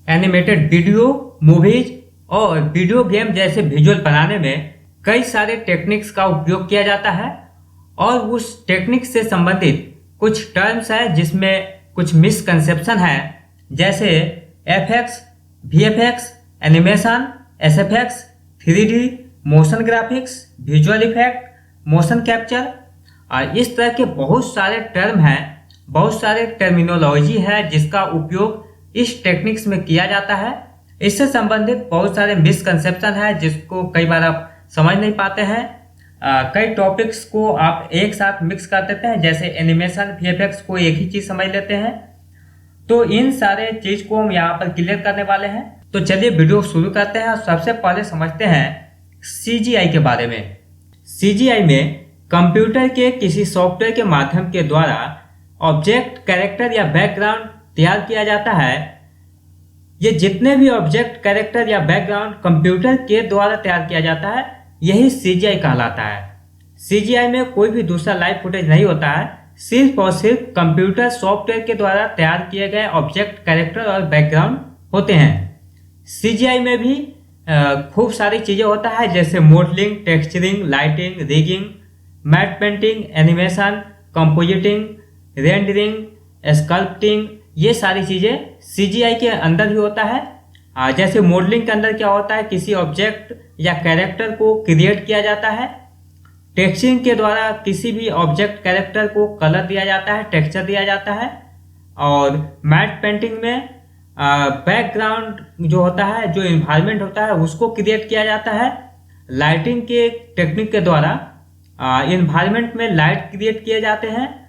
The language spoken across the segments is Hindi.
एनिमेटेड वीडियो, मूवीज और वीडियो गेम जैसे विजुअल बनाने में कई सारे टेक्निक्स का उपयोग किया जाता है और उस टेक्निक से संबंधित कुछ टर्म्स है जिसमें कुछ मिसकंसेप्शन है, जैसे FX, VFX, animation, SFX, 3D, motion graphics, visual effect, motion capture और इस तरह के बहुत सारे टर्म हैं, बहुत सारे टर्मिनोलॉजी है जिसका उपयोग इस टेक्निक्स में किया जाता है। इससे संबंधित बहुत सारे मिसकंसेप्शन है जिसको कई बार आप समझ नहीं पाते हैं। कई टॉपिक्स को आप एक साथ मिक्स कर देते हैं, जैसे एनिमेशन, वीएफएक्स को एक ही चीज समझ लेते हैं। तो इन सारे चीज को हम यहाँ पर क्लियर करने वाले हैं। तो चलिए वीडियो शुरू करते हैं। सबसे पहले समझते हैं सीजीआई के बारे में। सीजीआई में कंप्यूटर के किसी सॉफ्टवेयर के माध्यम के द्वारा ऑब्जेक्ट, कैरेक्टर या बैकग्राउंड तैयार किया जाता है। ये जितने भी ऑब्जेक्ट, कैरेक्टर या बैकग्राउंड कंप्यूटर के द्वारा तैयार किया जाता है, यही सीजीआई कहलाता है। सीजीआई में कोई भी दूसरा लाइव फुटेज नहीं होता है, सिर्फ और सिर्फ कंप्यूटर सॉफ्टवेयर के द्वारा तैयार किए गए ऑब्जेक्ट, कैरेक्टर और बैकग्राउंड होते हैं। सीजीआई में भी खूब सारी चीजें होता है, जैसे modelling, texturing, lighting, rigging, matte painting, animation, compositing, rendering, sculpting, ये सारी चीजें सीजीआई के अंदर ही होता है। जैसे मॉडलिंग के अंदर क्या होता है, किसी ऑब्जेक्ट या कैरेक्टर को क्रिएट किया जाता है। टेक्सचरिंग के द्वारा किसी भी ऑब्जेक्ट, कैरेक्टर को कलर दिया जाता है, टेक्सचर दिया जाता है। और मैट पेंटिंग में बैकग्राउंड जो होता है, जो इन्वायरमेंट होता है, उसको क्रिएट किया जाता है। लाइटिंग के टेक्निक के द्वारा इन्वायरमेंट में लाइट क्रिएट किए जाते हैं।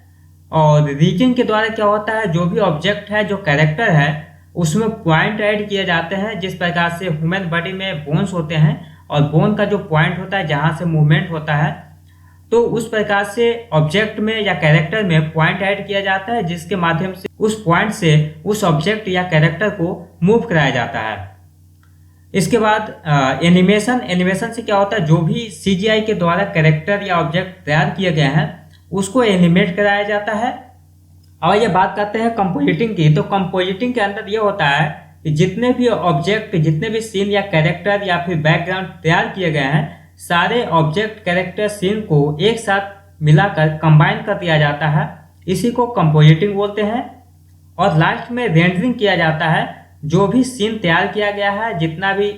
और रिगिंग के द्वारा क्या होता है, जो भी ऑब्जेक्ट है, जो कैरेक्टर है, उसमें पॉइंट ऐड किए जाते हैं। जिस प्रकार से ह्यूमन बॉडी में बोन्स होते हैं और बोन का जो पॉइंट होता है जहां से मूवमेंट होता है, तो उस प्रकार से ऑब्जेक्ट में या कैरेक्टर में पॉइंट ऐड किया जाता है, जिसके माध्यम से उस पॉइंट से उस ऑब्जेक्ट या कैरेक्टर को मूव कराया जाता है। इसके बाद एनिमेशन से क्या होता है, जो भी सीजीआई के द्वारा कैरेक्टर या ऑब्जेक्ट तैयार किए गए हैं उसको एनिमेट कराया जाता है। और ये बात करते हैं कंपोजिटिंग की। तो कंपोजिटिंग के अंदर ये होता है कि जितने भी ऑब्जेक्ट, जितने भी सीन या कैरेक्टर या फिर बैकग्राउंड तैयार किए गए हैं, सारे ऑब्जेक्ट, कैरेक्टर, सीन को एक साथ मिलाकर कंबाइन कर दिया जाता है। इसी को कंपोजिटिंग बोलते हैं। और लास्ट में रेंडरिंग किया जाता है। जो भी सीन तैयार किया गया है, जितना भी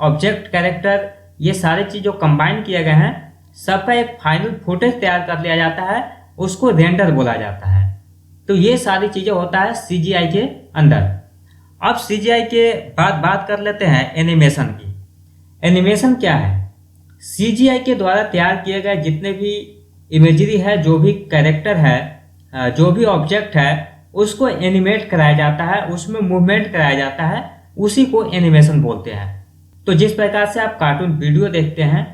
ऑब्जेक्ट, कैरेक्टर, ये सारे चीज जो कंबाइन किए गए हैं, सबका एक फाइनल फुटेज तैयार कर लिया जाता है, उसको रेंडर बोला जाता है। तो ये सारी चीजें होता है सीजीआई के अंदर। अब सीजीआई के बाद बात कर लेते हैं एनिमेशन की। एनिमेशन क्या है? सीजीआई के द्वारा तैयार किए गए जितने भी इमेजरी है, जो भी कैरेक्टर है, जो भी ऑब्जेक्ट है, उसको एनिमेट कराया जाता है, उसमें मूवमेंट कराया जाता है, उसी को एनिमेशन बोलते हैं। तो जिस प्रकार से आप कार्टून वीडियो देखते हैं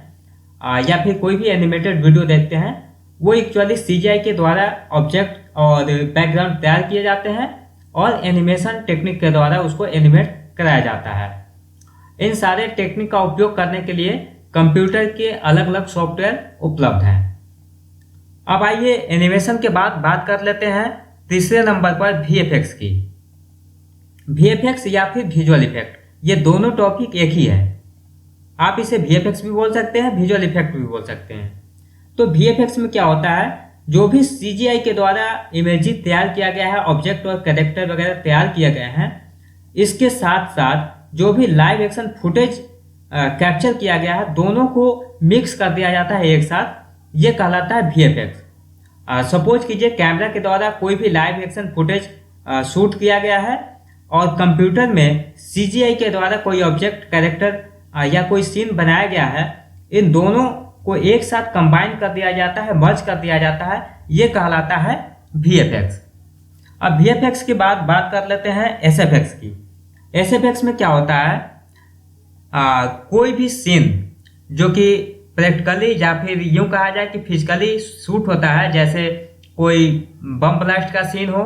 या फिर कोई भी एनिमेटेड वीडियो देखते हैं, वो एक्चुअली सीजीआई के द्वारा ऑब्जेक्ट और बैकग्राउंड तैयार किए जाते हैं और एनिमेशन टेक्निक के द्वारा उसको एनिमेट कराया जाता है। इन सारे टेक्निक का उपयोग करने के लिए कंप्यूटर के अलग अलग सॉफ्टवेयर उपलब्ध हैं। अब आइए एनिमेशन के बाद बात कर लेते हैं तीसरे नंबर पर वीएफएक्स की। वीएफएक्स या फिर विजुअल इफेक्ट, ये दोनों टॉपिक एक ही है। आप इसे वीएफएक्स भी बोल सकते हैं, विजुअल इफेक्ट भी बोल सकते हैं। तो वीएफएक्स में क्या होता है, जो भी सीजीआई के द्वारा इमेज तैयार किया गया है, ऑब्जेक्ट और कैरेक्टर वगैरह तैयार किए गए हैं, इसके साथ साथ जो भी लाइव एक्शन फुटेज कैप्चर किया गया है, दोनों को मिक्स कर दिया जाता है एक साथ। ये कहलाता है वीएफएक्स। सपोज कीजिए कैमरा के द्वारा कोई भी लाइव एक्शन फुटेज शूट किया गया है और कंप्यूटर में सीजीआई के द्वारा कोई ऑब्जेक्ट, कैरेक्टर या कोई सीन बनाया गया है, इन दोनों को एक साथ कंबाइन कर दिया जाता है, मर्ज कर दिया जाता है, ये कहलाता है वीएफएक्स। अब वीएफएक्स के बाद बात कर लेते हैं एसएफएक्स की। एसएफएक्स में क्या होता है, कोई भी सीन जो कि प्रैक्टिकली या फिर यूं कहा जाए कि फिजिकली शूट होता है, जैसे कोई बम ब्लास्ट का सीन हो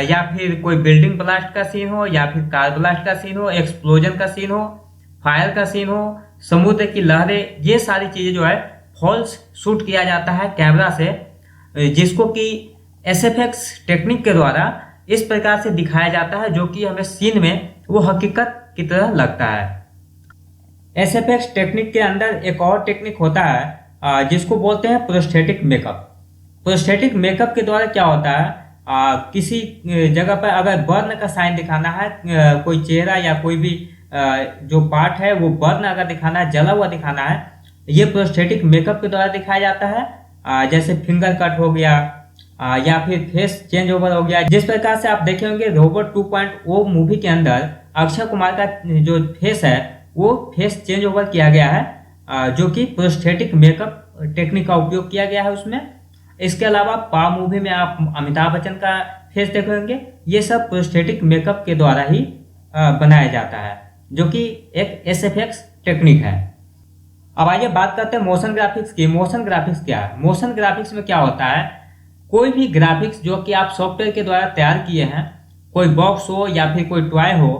या फिर कोई बिल्डिंग ब्लास्ट का सीन हो या फिर कार ब्लास्ट का सीन हो, एक्सप्लोजन का सीन हो, फायर का सीन हो, समुद्र की लहरें, ये सारी चीजें जो है फॉल्स शूट किया जाता है कैमरा से, जिसको कि एसएफएक्स टेक्निक के द्वारा इस प्रकार से दिखाया जाता है, जो कि हमें सीन में वो हकीकत की तरह लगता है। एसएफएक्स टेक्निक के अंदर एक और टेक्निक होता है जिसको बोलते हैं प्रोस्थेटिक मेकअप। प्रोस्थेटिक मेकअप के द्वारा क्या होता है, किसी जगह पर अगर बर्न का साइन दिखाना है, कोई चेहरा या कोई भी जो पार्ट है वो बर्न अगर दिखाना है, जला हुआ दिखाना है, ये प्रोस्थेटिक मेकअप के द्वारा दिखाया जाता है। जैसे फिंगर कट हो गया या फिर फेस चेंज ओवर हो गया। जिस प्रकार से आप देखे होंगे रोबोट 2.0 मूवी के अंदर अक्षय कुमार का जो फेस है वो फेस चेंज ओवर किया गया है, जो कि प्रोस्थेटिक मेकअप टेक्निक का उपयोग किया गया है उसमें। इसके अलावा पा मूवी में आप अमिताभ बच्चन का फेस देखेंगे, ये सब प्रोस्थेटिक मेकअप के द्वारा ही बनाया जाता है, जो कि एक एसएफएक्स टेक्निक है। अब आइए बात करते हैं मोशन ग्राफिक्स की। मोशन ग्राफिक्स क्या है? मोशन ग्राफिक्स में क्या होता है, कोई भी ग्राफिक्स जो कि आप सॉफ्टवेयर के द्वारा तैयार किए हैं, कोई बॉक्स हो या फिर कोई टॉय हो,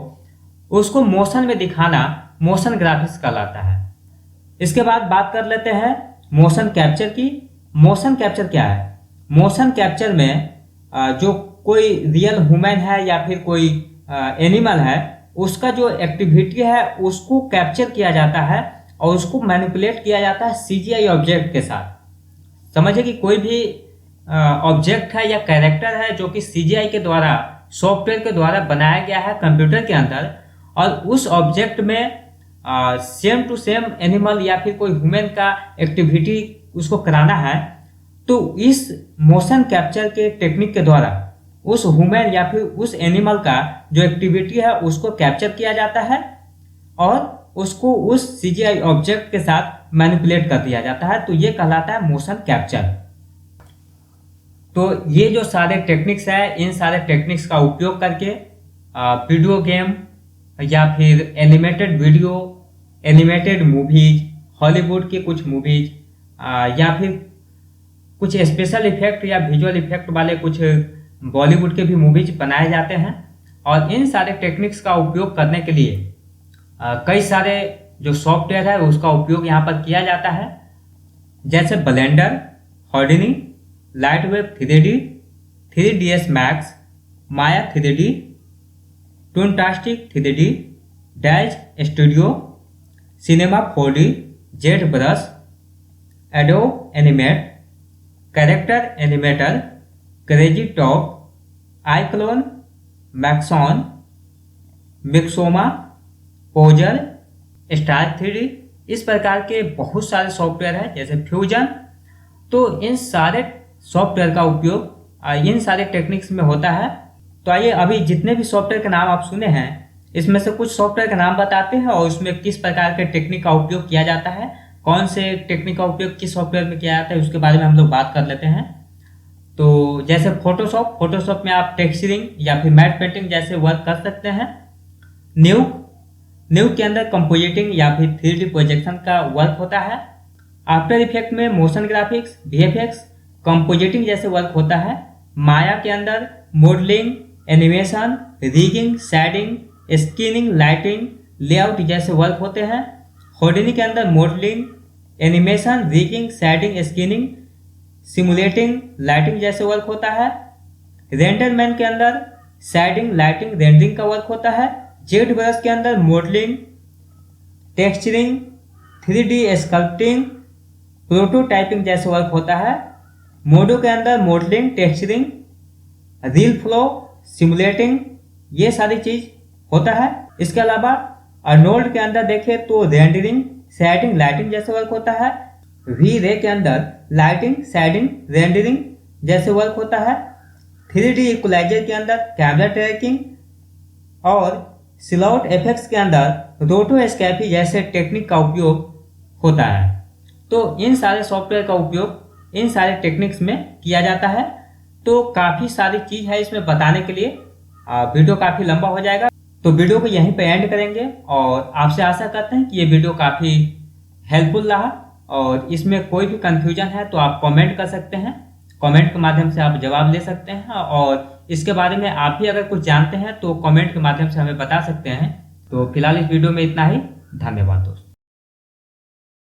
उसको मोशन में दिखाना मोशन ग्राफिक्स कहलाता है। इसके बाद बात कर लेते हैं मोशन कैप्चर की। मोशन कैप्चर क्या है? मोशन कैप्चर में जो कोई रियल ह्यूमन है या फिर कोई एनिमल है, उसका जो एक्टिविटी है उसको कैप्चर किया जाता है और उसको मैनिपुलेट किया जाता है सीजीआई ऑब्जेक्ट के साथ। समझिए कि कोई भी ऑब्जेक्ट है या कैरेक्टर है जो कि सीजीआई के द्वारा, सॉफ्टवेयर के द्वारा बनाया गया है कंप्यूटर के अंदर, और उस ऑब्जेक्ट में सेम टू सेम एनिमल या फिर कोई ह्यूमन का एक्टिविटी उसको कराना है, तो इस मोशन कैप्चर के टेक्निक के द्वारा उस ह्यूमन या फिर उस एनिमल का जो एक्टिविटी है उसको कैप्चर किया जाता है और उसको उस सीजीआई ऑब्जेक्ट के साथ मैनिपुलेट कर दिया जाता है। तो ये कहलाता है मोशन कैप्चर। तो ये जो सारे टेक्निक्स है, इन सारे टेक्निक्स का उपयोग करके वीडियो गेम या फिर animated video, animated movies, Hollywood की कुछ मूवीज या फिर कुछ स्पेशल इफेक्ट या विजुअल इफेक्ट वाले कुछ बॉलीवुड के भी मूवीज बनाए जाते हैं। और इन सारे टेक्निक्स का उपयोग करने के लिए कई सारे जो सॉफ्टवेयर है उसका उपयोग यहाँ पर किया जाता है, जैसे Blender, Houdini, LightWave 3D, 3ds Max, Maya 3D, Toontastic 3D, Dash Studio, Cinema 4D, Z Brush, Adobe Animate, Character Animator, Crazy Talk, iClone, Maxon, Mixamo, Poser, Star 3D, इस प्रकार के बहुत सारे सॉफ्टवेयर हैं, जैसे फ्यूजन। तो इन सारे सॉफ्टवेयर का उपयोग इन सारे टेक्निक्स में होता है। तो आइए अभी जितने भी सॉफ्टवेयर के नाम आप सुने हैं, इसमें से कुछ सॉफ्टवेयर के नाम बताते हैं और उसमें किस प्रकार के टेक्निक का उपयोग किया जाता है, कौन से टेक्निक का उपयोग किस सॉफ्टवेयर में किया जाता है, उसके बारे में हम लोग बात कर लेते हैं। तो जैसे फोटोशॉप में आप टेक्सचरिंग या फिर मैट पेंटिंग जैसे वर्क कर सकते हैं। न्यू के अंदर कंपोजिटिंग या फिर 3D प्रोजेक्शन का वर्क होता है। आफ्टर इफेक्ट में मोशन ग्राफिक्स, वीएफएक्स, कंपोजिटिंग जैसे वर्क होता है। माया के अंदर modelling, animation, rigging, shading, skinning, lighting, layout जैसे वर्क होते हैं। होडिनी के अंदर modelling, animation, rigging, shading, skinning, simulating, lighting जैसे वर्क होता है। रेंडरमैन के अंदर शेडिंग, लाइटिंग, रेंडरिंग का वर्क होता है। जेट ब्रश के अंदर modelling, texturing, 3D sculpting, prototyping जैसे वर्क होता है। मोडो के अंदर modelling, texturing, reel flow, simulating, ये सारी चीज होता है। इसके अलावा अर्नोल्ड के अंदर देखें तो रेंडरिंग, शेडिंग, लाइटिंग जैसे वर्क होता है। वी रे के अंदर लाइटिंग, शेडिंग, रेंडरिंग जैसे वर्क होता है। 3D इक्वलाइजर के अंदर कैमरा ट्रैकिंग और स्लॉट इफेक्ट्स के अंदर रोटोस्कैपी जैसे टेक्निक का उपयोग होता है। तो इन सारे सॉफ्टवेयर का उपयोग इन सारे टेक्निक्स में किया जाता है। तो काफ़ी सारी चीज़ है इसमें बताने के लिए, वीडियो काफ़ी लंबा हो जाएगा, तो वीडियो को यहीं पे एंड करेंगे। और आपसे आशा करते हैं कि ये वीडियो काफ़ी हेल्पफुल रहा, और इसमें कोई भी कन्फ्यूजन है तो आप कमेंट कर सकते हैं, कमेंट के माध्यम से आप जवाब ले सकते हैं। और इसके बारे में आप भी अगर कुछ जानते हैं तो कमेंट के माध्यम से हमें बता सकते हैं। तो फिलहाल इस वीडियो में इतना ही। धन्यवाद दोस्तों।